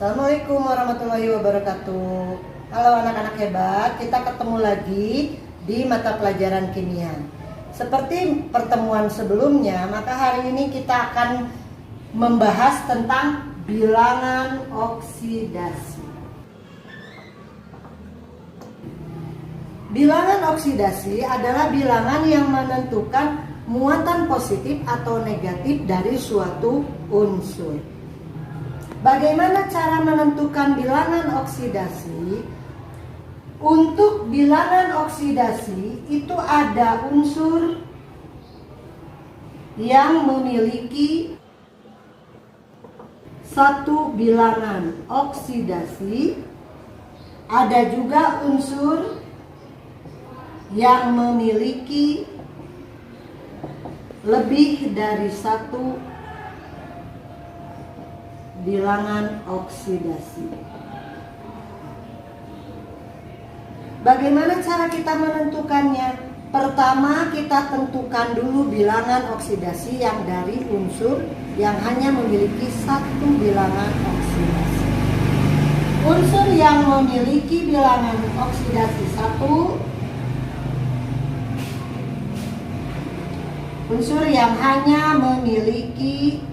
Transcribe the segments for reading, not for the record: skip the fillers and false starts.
Assalamualaikum warahmatullahi wabarakatuh. Halo anak-anak hebat, kita ketemu lagi di mata pelajaran kimia. Seperti pertemuan sebelumnya, maka hari ini kita akan membahas tentang bilangan oksidasi. Bilangan oksidasi adalah bilangan yang menentukan muatan positif atau negatif dari suatu unsur. Bagaimana cara menentukan bilangan oksidasi? Untuk bilangan oksidasi itu ada unsur yang memiliki satu bilangan oksidasi, ada juga unsur yang memiliki lebih dari satu bilangan oksidasi. Bagaimana cara kita menentukannya? Pertama, kita tentukan dulu bilangan oksidasi yang dari unsur yang hanya memiliki satu bilangan oksidasi. Unsur yang memiliki bilangan oksidasi satu, unsur yang hanya memiliki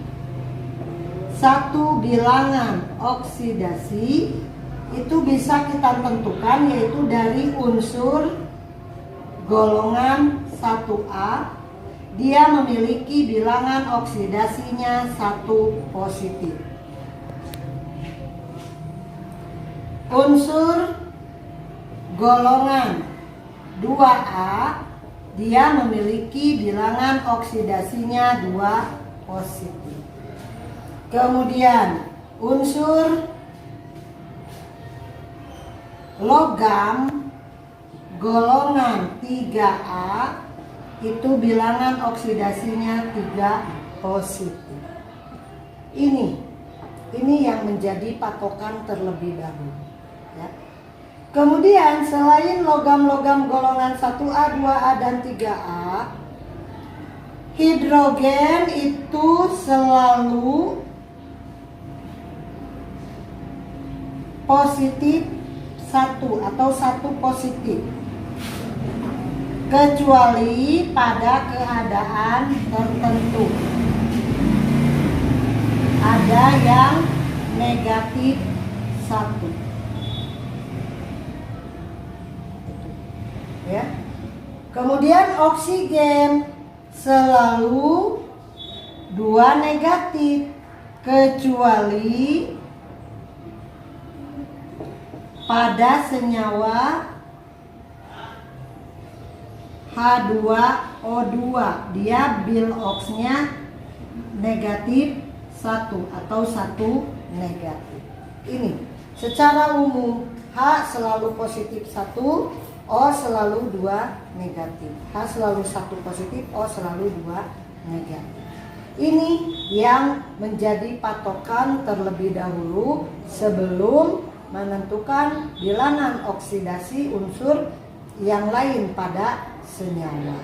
satu bilangan oksidasi itu bisa kita tentukan, yaitu dari unsur golongan 1A. Dia memiliki bilangan oksidasinya 1 positif. Unsur golongan 2A, dia memiliki bilangan oksidasinya 2 positif. Kemudian unsur logam golongan 3A itu bilangan oksidasinya 3 positif. Ini yang menjadi patokan terlebih dahulu, ya. Kemudian selain logam-logam golongan 1A, 2A, dan 3A, hidrogen itu selalu positif 1 atau 1 positif, kecuali pada keadaan tertentu. Ada yang negatif 1. Ya. Kemudian oksigen selalu 2 negatif, kecuali pada senyawa H2O2, dia bil oksnya negatif 1 atau 1 negatif. Ini secara umum H selalu positif 1, O selalu 2 negatif. H selalu 1 positif, O selalu 2 negatif. Ini yang menjadi patokan terlebih dahulu sebelum menentukan bilangan oksidasi unsur yang lain pada senyawa.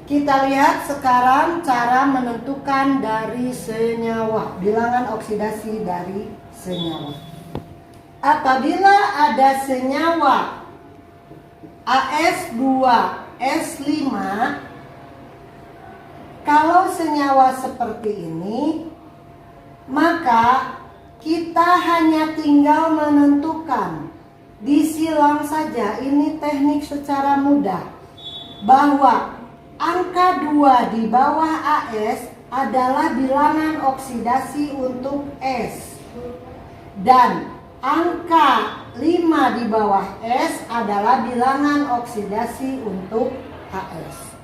Kita lihat sekarang cara menentukan dari senyawa, bilangan oksidasi dari senyawa. Apabila ada senyawa AS2S5, kalau senyawa seperti ini, maka kita hanya tinggal menentukan, disilang saja, ini teknik secara mudah, bahwa angka 2 di bawah AS adalah bilangan oksidasi untuk S, dan angka 5 di bawah S adalah bilangan oksidasi untuk AS.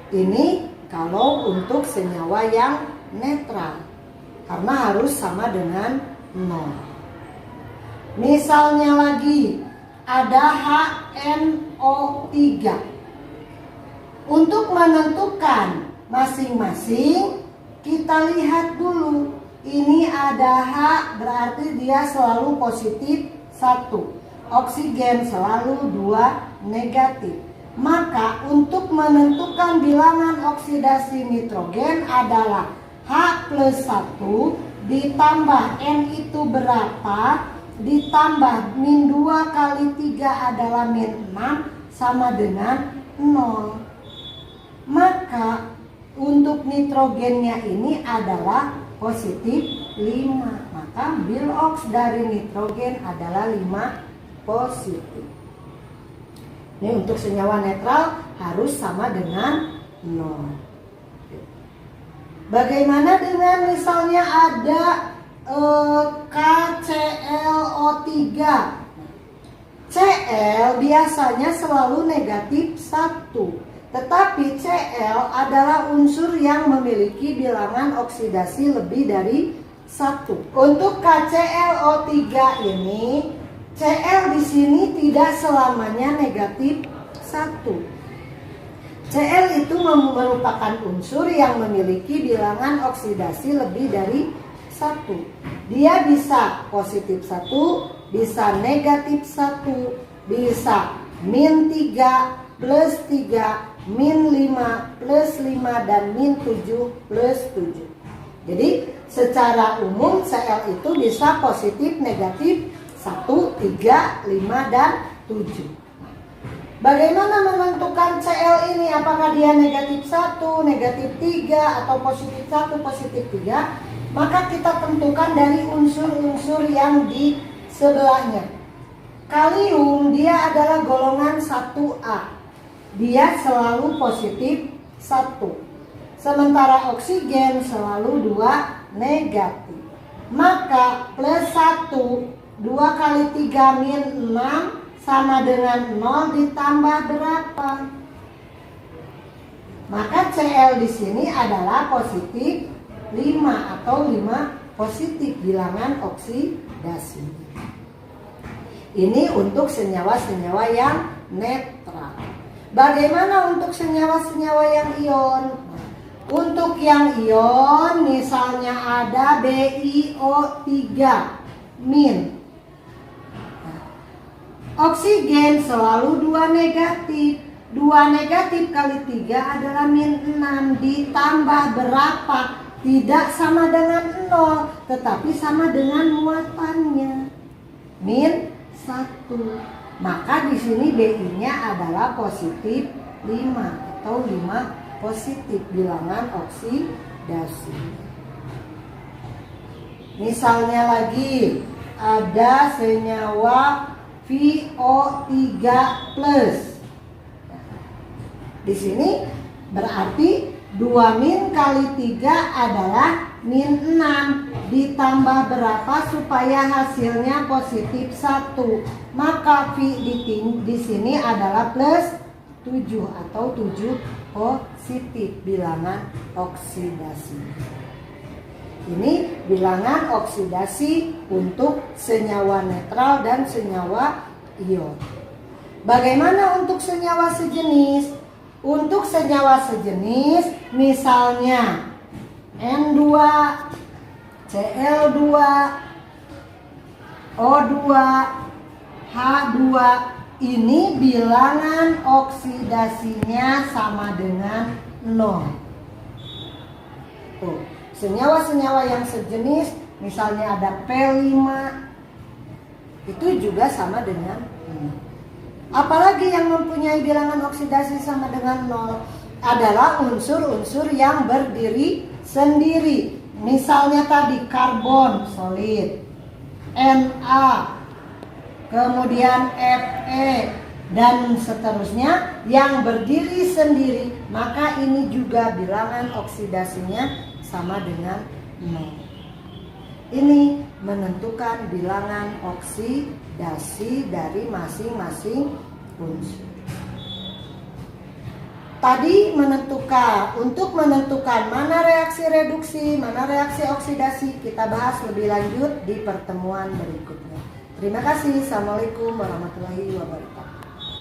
Ini kalau untuk senyawa yang netral, karena harus sama dengan 0. Misalnya lagi ada HNO3. Untuk menentukan masing-masing, kita lihat dulu. Ini ada H, berarti dia selalu positif 1. Oksigen selalu 2 negatif. Maka untuk menentukan bilangan oksidasi nitrogen adalah H+1 ditambah N itu berapa, ditambah min 2 kali 3 adalah min 6 sama dengan 0. Maka untuk nitrogennya ini adalah positif 5. Maka Bill-Ox dari nitrogen adalah 5 positif. Ini untuk senyawa netral harus sama dengan 0. Bagaimana dengan misalnya ada KClO3? Cl biasanya selalu negatif 1. Tetapi Cl adalah unsur yang memiliki bilangan oksidasi lebih dari 1. Untuk KClO3 ini, Cl di sini tidak selamanya negatif 1. Cl itu merupakan unsur yang memiliki bilangan oksidasi lebih dari 1. Dia bisa positif 1, bisa negatif 1, bisa min 3 plus 3, min 5 plus 5, dan min 7 plus 7. Jadi secara umum Cl itu bisa positif, negatif 1, 3, 5, dan 7. Bagaimana menentukan Cl ini? Apakah dia negatif 1, negatif 3, atau positif 1, positif 3? Maka kita tentukan dari unsur-unsur yang di sebelahnya. Kalium dia adalah golongan 1A. Dia selalu positif 1. Sementara oksigen selalu 2 negatif. Maka plus 1, 2 kali 3 min 6 sama dengan 0 ditambah berapa? Maka Cl di sini adalah positif 5 atau 5 positif bilangan oksidasi. Ini untuk senyawa-senyawa yang netral. Bagaimana untuk senyawa-senyawa yang ion? Untuk yang ion misalnya ada BiO3 min. Oksigen selalu 2 negatif. 2 negatif kali 3 adalah min 6 ditambah berapa? Tidak sama dengan 0, tetapi sama dengan muatannya. Min 1. Maka di sini BI-nya adalah positif 5 atau 5 positif bilangan oksidasi. Misalnya lagi ada senyawa VO3+. Di sini berarti 2 min kali 3 adalah min 6 ditambah berapa supaya hasilnya positif 1. Maka V di sini adalah plus 7 atau 7 positif bilangan oksidasi. Ini bilangan oksidasi untuk senyawa netral dan senyawa ion. Bagaimana untuk senyawa sejenis? Untuk senyawa sejenis misalnya N2, Cl2, O2, H2, ini bilangan oksidasinya sama dengan 0. Tuh, senyawa-senyawa yang sejenis misalnya ada P5 itu juga sama dengan 0. Apalagi yang mempunyai bilangan oksidasi sama dengan 0 adalah unsur-unsur yang berdiri sendiri. Misalnya tadi karbon solid, Na, kemudian Fe, dan seterusnya yang berdiri sendiri. Maka ini juga bilangan oksidasinya sama dengan 0. Ini menentukan bilangan oksidasi dari masing-masing unsur. Tadi untuk menentukan mana reaksi reduksi, mana reaksi oksidasi, kita bahas lebih lanjut di pertemuan berikutnya. Terima kasih. Assalamualaikum warahmatullahi wabarakatuh.